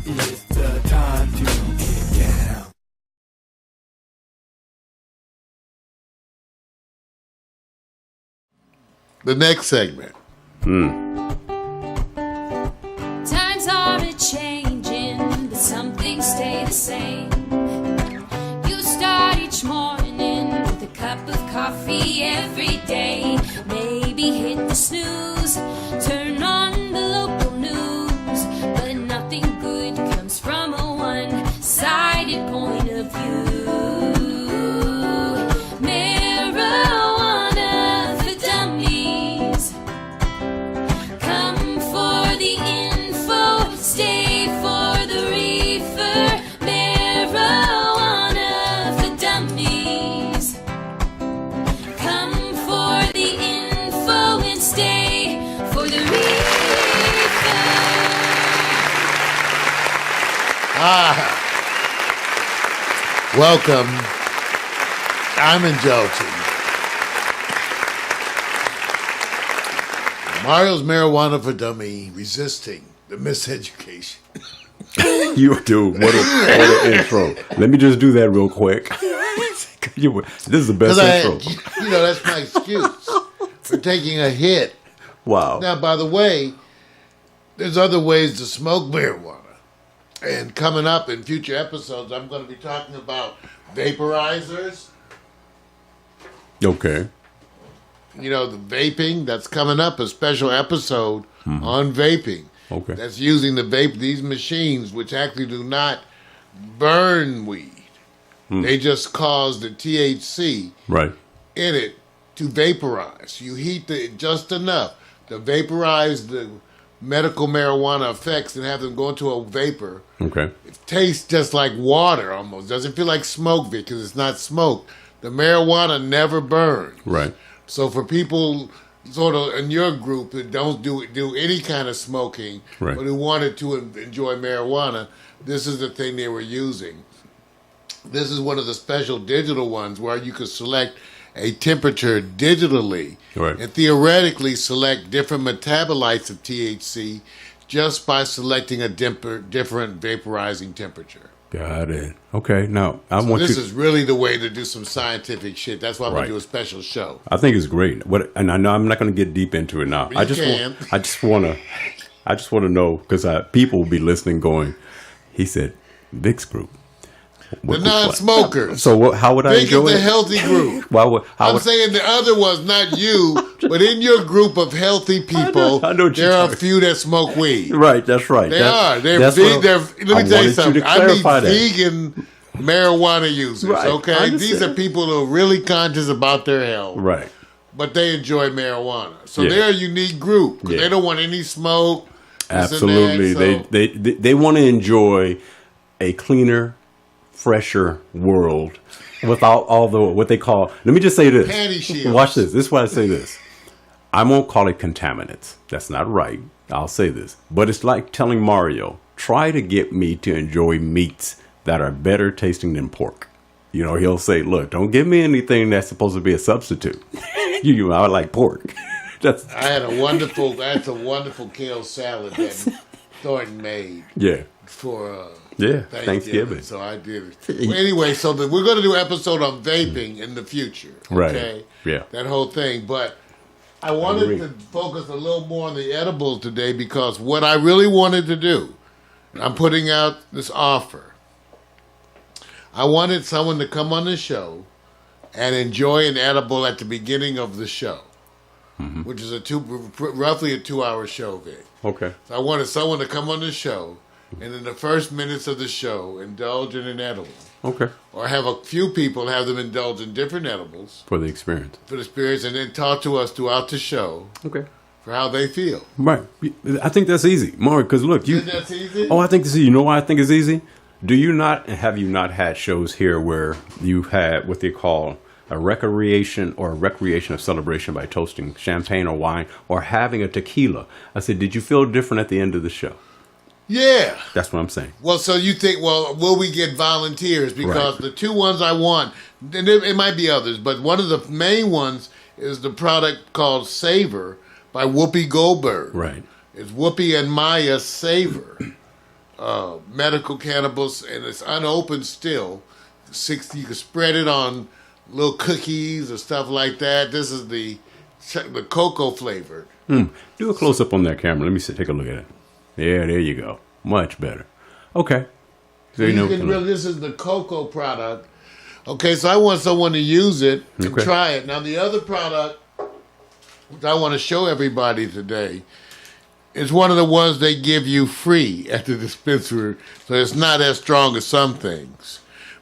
It's the time to get down. The next segment. Times are a-changing, but some things stay the same. You start each morning with a cup of coffee every day. Maybe hit the snooze, turn on the local news, but nothing good comes from a one-sided point of view. Marijuana for dummies. Come for the info, stay for the reefer. Marijuana for dummies. Come for the info and stay for the reefer. Welcome. I'm indulging. Mario's Marijuana for Dummy, resisting the miseducation. You do. What an intro. Let me just do that real quick. This is the best intro. That's my excuse for taking a hit. Wow. Now, by the way, there's other ways to smoke marijuana. And coming up in future episodes, I'm going to be talking about vaporizers. Okay. The vaping, that's coming up, a special episode on vaping. Okay. That's using these machines, which actually do not burn weed. They just cause the THC Right. in it to vaporize. You heat it just enough to vaporize the medical marijuana effects and have them go into a vapor. Okay. It tastes just like water almost. Doesn't feel like smoke because it's not smoke. The marijuana never burns. Right. So for people sort of in your group that don't do any kind of smoking, Right. but who wanted to enjoy marijuana, this is the thing they were using. This is one of the special digital ones where you could select a temperature digitally Right. and theoretically select different metabolites of THC just by selecting a different vaporizing temperature. Got it. Okay. Now, This is really the way to do some scientific shit. That's why I'm going Right. to do a special show. I think it's great. And I know I'm not going to get deep into it now. You I just want to know because people will be listening, going, "He said Vic's group." The non-smokers. So how would I Think enjoy of the it? healthy group. I'm saying the other ones, not you, but in your group of healthy people, I know what you're there are a talking- few that smoke weed. Right. That's right. They are. They're that's vegan. what Let me tell you something. I mean that. vegan marijuana users, Right. I okay? understand. These are people who are really conscious about their health. Right. But they enjoy marijuana. So Yeah. they're a unique group. 'Cause Yeah. they don't want any smoke. this and Absolutely. that, so- They want to enjoy a cleaner, fresher world without all the what they call. Let me just say this. Panty shields. Watch this. This is why I say this. I won't call it contaminants. That's not right. I'll say this. But it's like telling Mario, try to get me to enjoy meats that are better tasting than pork. He'll say, look, don't give me anything that's supposed to be a substitute. I like pork. I had a wonderful kale salad that Thornton made Yeah. for Thanksgiving. So I did it. Well, anyway, so we're going to do an episode on vaping in the future. Okay? Right. Yeah. That whole thing. But I wanted to focus a little more on the edibles today because what I really wanted to do, I'm putting out this offer. I wanted someone to come on the show and enjoy an edible at the beginning of the show, which is roughly a 2-hour show, Vic. Okay. So I wanted someone to come on the show and in the first minutes of the show indulge in an edible. Okay. Or have a few people have them indulge in different edibles For the experience. for the experience and then talk to us throughout the show Okay. for how they feel. Right. I think that's easy. More because look, Isn't that easy? Oh, I think this is. You know why I think it's easy? Have you not had shows here where you've had what they call a recreation of celebration by toasting champagne or wine or having a tequila? I said, did you feel different at the end of the show? Yeah. That's what I'm saying. Well, so you think, will we get volunteers? Because the two ones I want, and it might be others, but one of the main ones is the product called Savor by Whoopi Goldberg. Right. It's Whoopi and Maya Savor. medical cannabis, and it's unopened still. 60, you can spread it on little cookies or stuff like that. This is the cocoa flavored. Do a close up on that camera. Let me take a look at it. Yeah, there you go. Much better. Okay. So This is the cocoa product. Okay, so I want someone to use it and try it. Now, the other product, which I want to show everybody today, is one of the ones they give you free at the dispensary. So it's not as strong as some things.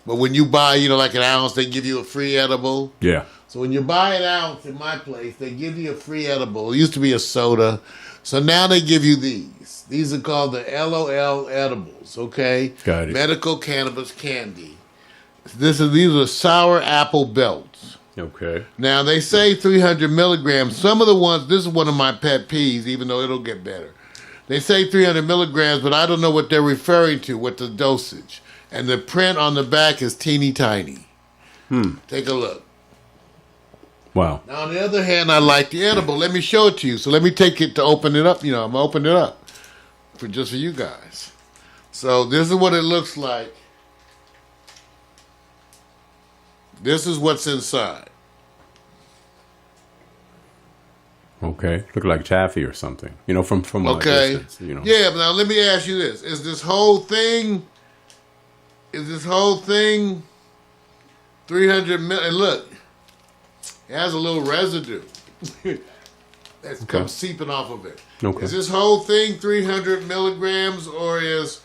But when you buy, like an ounce, they give you a free edible. Yeah. So when you buy an ounce in my place, they give you a free edible. It used to be a soda. So now they give you these. These are called the LOL edibles, okay? Got it. Medical cannabis candy. These are sour apple belts. Okay. Now, they say 300 milligrams. Some of the ones, this is one of my pet peeves, even though it'll get better. They say 300 milligrams, but I don't know what they're referring to with the dosage. And the print on the back is teeny tiny. Take a look. Wow. Now, on the other hand, I like the edible. Let me show it to you. So let me take it to open it up. I'm going to open it up for you guys. So this is what it looks like. This is what's inside. Okay. Look like taffy or something. From a distance. Yeah, but now let me ask you this. Is this whole thing 300 mil? And look, it has a little residue that's come seeping off of it. Okay. Is this whole thing 300 milligrams, or is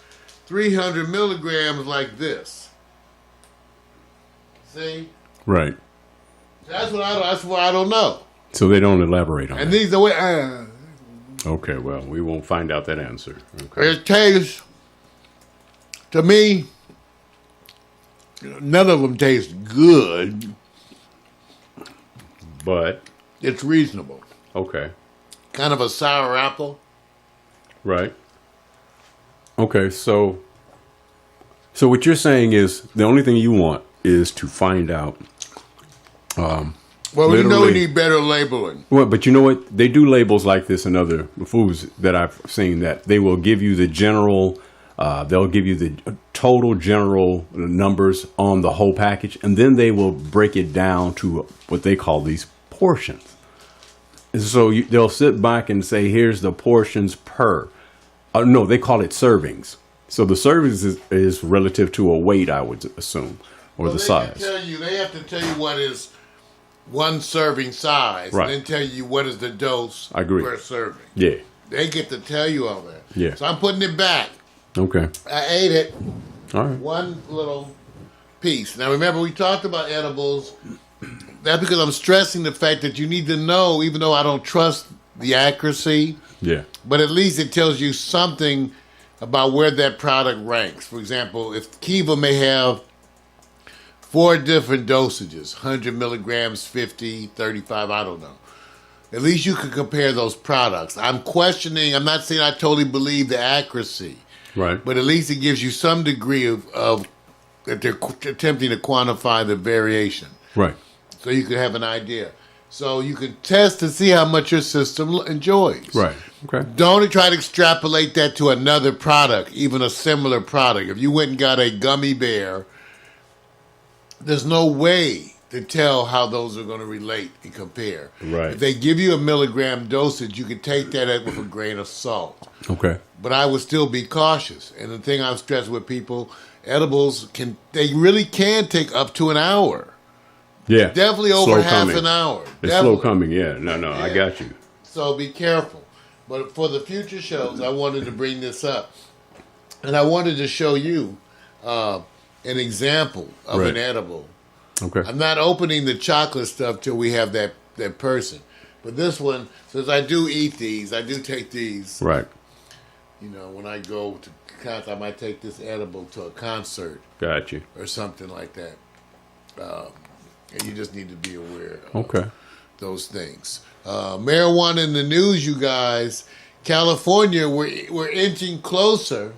300 milligrams like this? See? Right. That's what I don't know. So they don't elaborate on And that. these are way. Okay, well, we won't find out that answer. Okay. It tastes, to me, none of them taste good. But, It's reasonable. okay. Kind of a sour apple. Right. Okay, so what you're saying is the only thing you want is to find out. Well, we know we need better labeling. Well, but you know what? They do labels like this in other foods that I've seen, that they will give you the general, they'll give you the total general numbers on the whole package, and then they will break it down to what they call these portions. And so they'll sit back and say, here's the portions per. No, they call it servings. So the servings is relative to a weight, I would assume, or the size. They have to tell you what is one serving size, Right. and then tell you what is the dose I agree. per serving. Yeah. They get to tell you all that. Yeah. So I'm putting it back. Okay. I ate it. All right. One little piece. Now remember, we talked about edibles. That's because I'm stressing the fact that you need to know, even though I don't trust the accuracy, Yeah. but at least it tells you something about where that product ranks. For example, if Kiva may have 4 different dosages, 100 milligrams, 50, 35, I don't know. At least you can compare those products. I'm not saying I totally believe the accuracy, Right. but at least it gives you some degree of that they're attempting to quantify the variation. Right. So you can have an idea. So you can test to see how much your system enjoys. Right. Okay. Don't try to extrapolate that to another product, even a similar product. If you went and got a gummy bear, there's no way to tell how those are going to relate and compare. Right. If they give you a milligram dosage, you can take that with a grain of salt. Okay. But I would still be cautious. And the thing I've stressed with people, edibles they really can take up to an hour. Yeah. Definitely over Slow half coming. an hour. It's Definitely. slow coming. Yeah. No, I Yeah. got you. So be careful. But for the future shows, I wanted to bring this up. And I wanted to show you an example of Right. an edible. Okay. I'm not opening the chocolate stuff till we have that person. But this one, since I do eat these, I do take these. Right. You know, when I go to concert, I might take this edible to a concert Got you. or something like that. And you just need to be aware of Okay. those things. Marijuana in the news, you guys. California, we're inching closer.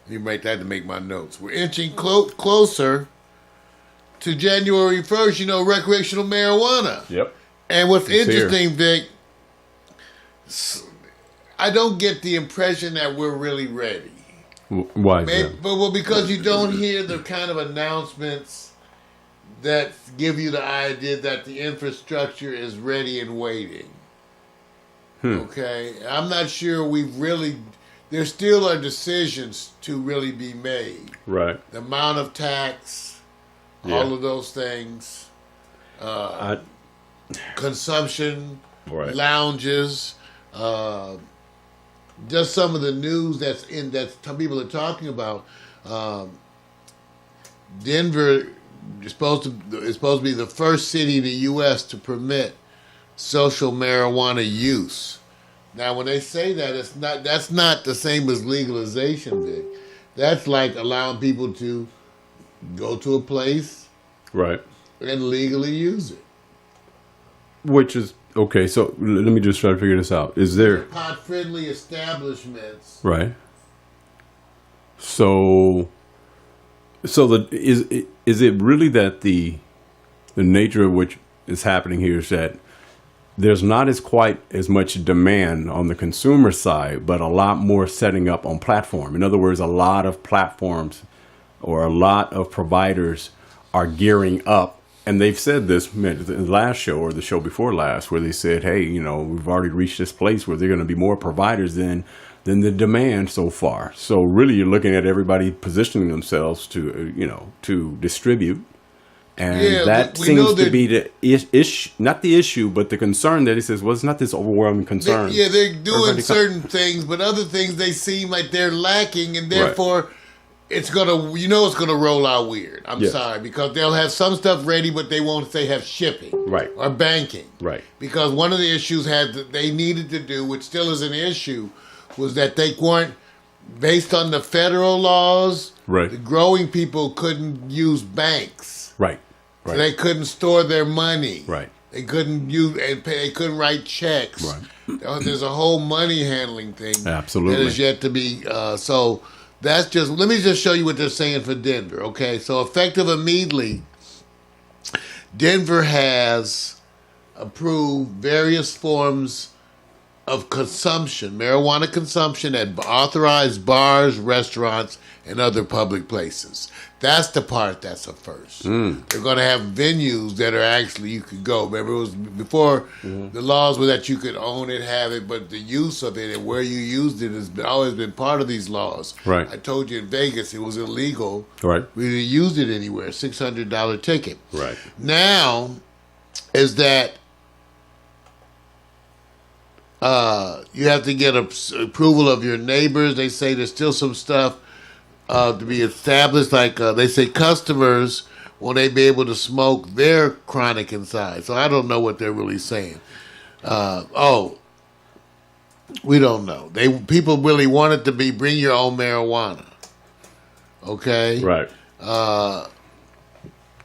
You write that to make my notes. We're inching closer to January 1st, recreational marijuana. Yep. And what's It's here. interesting, Vic, I don't get the impression that we're really ready. Why is that? Well, because you don't hear the kind of announcements that give you the idea that the infrastructure is ready and waiting. Okay? I'm not sure we've really... There still are decisions to really be made. Right. The amount of tax, all of those things, consumption, lounges, just some of the news that people are talking about. Denver is supposed to be the first city in the U.S. to permit social marijuana use. Now, when they say that, that's not the same as legalization, Vic. That's like allowing people to go to a place, right, and legally use it. Which is okay. So let me just try to figure this out. Is there pot-friendly establishments? Right. So is it really that the nature of which is happening here is that there's not quite as much demand on the consumer side, but a lot more setting up on platform. In other words, a lot of platforms or a lot of providers are gearing up. And they've said this in the last show or the show before last, where they said, hey, we've already reached this place where there are going to be more providers than the demand so far. So really, you're looking at everybody positioning themselves to distribute. And that seems to be the not the issue, but the concern that he says, well, it's not this overwhelming concern. They're doing certain things, but other things they seem like they're lacking, and therefore it's gonna, it's gonna roll out weird. I'm sorry, because they'll have some stuff ready, but they won't say have shipping, or banking, Because one of the issues that they needed to do, which still is an issue, was that they weren't based on the federal laws. The growing people couldn't use banks. So they couldn't store their money. They couldn't use and pay. They couldn't write checks. There's a whole money handling thing. Absolutely. That is yet to be. So that's just. Let me just show you what they're saying for Denver. Okay. So effective immediately, Denver has approved various forms of consumption, marijuana consumption at authorized bars, restaurants, and other public places. That's the part that's a first. They're going to have venues that are actually, you could go. Remember, it was before the laws were that you could own it, have it, but the use of it and where you used it has always been part of these laws. I told you in Vegas it was illegal. We didn't use it anywhere, $600 ticket. Now, is that you have to get approval of your neighbors. They say there's still some stuff to be established, like they say customers, will they be able to smoke their chronic inside? So I don't know what they're really saying. We don't know. People really want it to be bring your own marijuana. Okay? But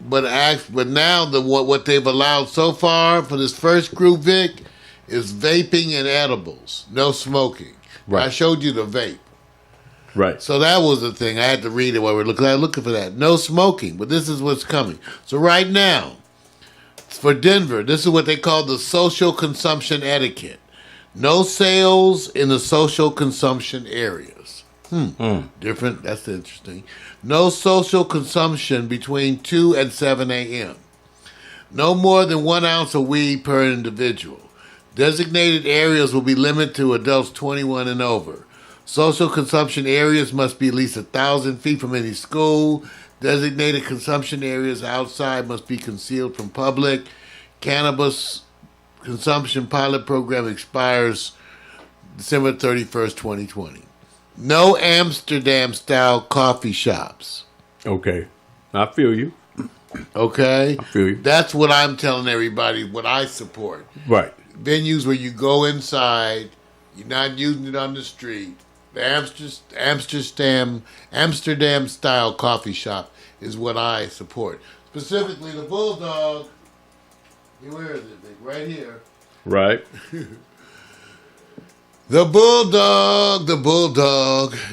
now what they've allowed so far for this first group, Vic, is vaping and edibles. No smoking. I showed you the vape. So that was the thing. I had to read it while we were looking for that. No smoking, but this is what's coming. So right now, for Denver, this is what they call the social consumption etiquette. No sales in the social consumption areas. Different. That's interesting. No social consumption between 2 and 7 a.m. No more than 1 ounce of weed per individual. Designated areas will be limited to adults 21 and over. Social consumption areas must be at least 1,000 feet from any school. Designated consumption areas outside must be concealed from public. Cannabis consumption pilot program expires December 31st, 2020. No Amsterdam-style coffee shops. Okay. I feel you. Okay? I feel you. That's what I'm telling everybody, what I support. Venues where you go inside, you're not using it on the street. The Amsterdam-style coffee shop is what I support. Specifically, the Bulldog. Where is it? Right here. The Bulldog.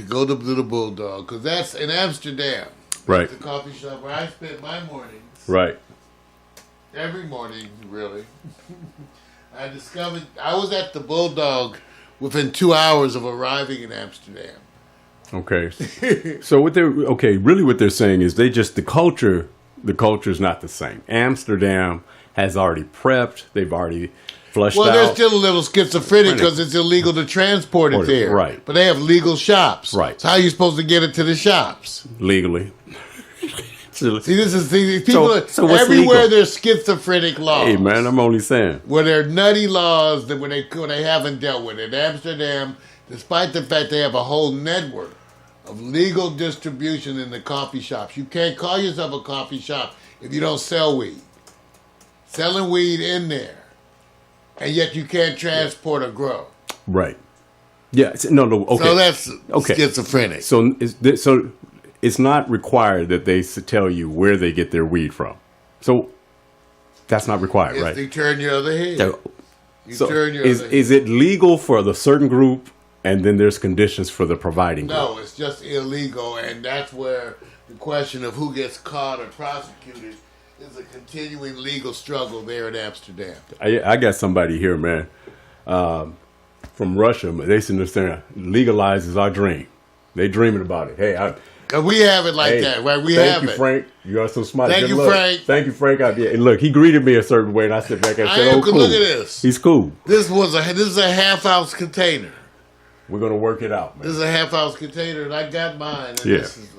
Go to the Bulldog, because that's in Amsterdam. That's the coffee shop where I spend my mornings. Every morning, really. I was at the Bulldog within 2 hours of arriving in Amsterdam. Okay. So what they're saying is the culture is not the same. Amsterdam has already prepped. They've already flushed out. Well, they're still a little schizophrenic because it's illegal to transport it there. Right. But they have legal shops. Right. So how are you supposed to get it to the shops? Legally. People so what's everywhere legal? there's schizophrenic laws. Hey, man, I'm only saying. Where there are nutty laws that when they haven't dealt with it. Amsterdam, despite the fact they have a whole network of legal distribution in the coffee shops. You can't call yourself a coffee shop if you don't sell weed. Selling weed in there. And yet you can't transport or grow. Right. Yeah. No. Okay. So that's schizophrenic. So it's not required that they tell you where they get their weed from. So that's not required, right? They turn your other head. Is it legal for the certain group, and then there's conditions for the providing group? No, it's just illegal, and that's where the question of who gets caught or prosecuted is a continuing legal struggle there in Amsterdam. I got somebody here, man, from Russia. They understand legalizes our dream. They dreaming about it. Hey, we have it like that, right? Thank you, Frank. You are so smart. Thank you, Frank. Thank you, Frank. And look, he greeted me a certain way, and I sit back and said, "Oh, cool. Look at this. He's cool. This is a half-ounce container. We're gonna work it out, man. This is a half-ounce container, and I got mine. And Yeah. This is,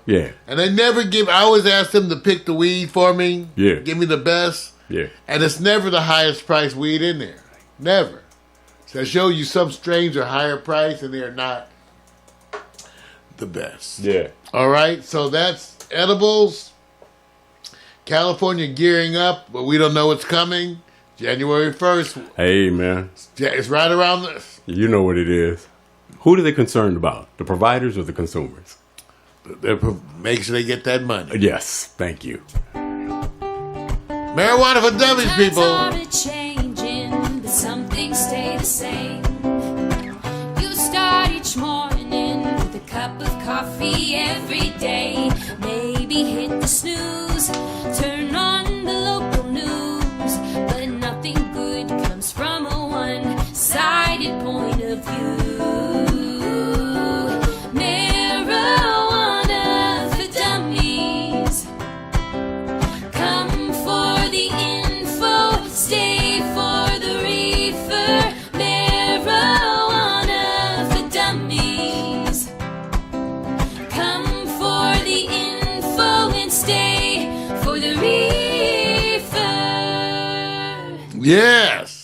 Yeah. And they never give. I always ask them to pick the weed for me. Yeah. Give me the best. Yeah. And it's never the highest priced weed in there. Never. So I show you some strains are higher priced, and they're not the best. Yeah. All right, so that's edibles. California gearing up, but we don't know what's coming. January 1st. Hey, man. It's right around this. You know what it is. Who are they concerned about? The providers or the consumers? Make sure they get that money. Yes. Thank you. Marijuana for dummies, people. Times are changing, but some things stay the same. You start each morning with a cup of coffee every day. Maybe hit the snooze, turn on the local news, but nothing good comes from a one-sided point of view. Marijuana for dummies. Come for the info, stay for the reefer. Marijuana for dummies. Come for the info and stay for the reefer. Yes.